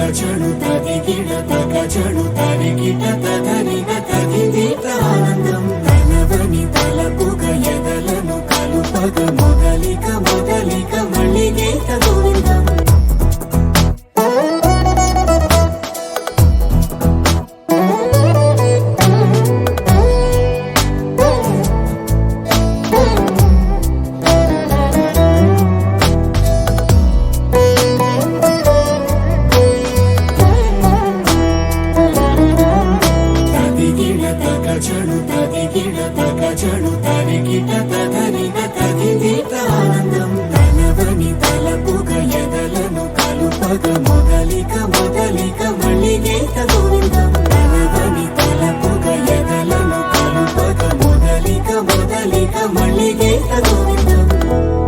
తగచడు తదిగిడ తగచడు తరిగిట తదనిన తదిదీట ఆనందం తనవని తలపుగ ఎదలను కలుపగ మొదలిక మొదలిక మళ్ళీ గీత గోవిందం తదిగిడ తగచడు తరిగిట తదనిన తదిదీట ఆనందం తనవని తలపుగ ఎదలను కలుపగ మొదలిక మొదలిక మళ్ళీ గీత గోవిందం తనవని తలపుగ ఎదలను కలుపగ మొదలిక మొదలిక మళ్ళీ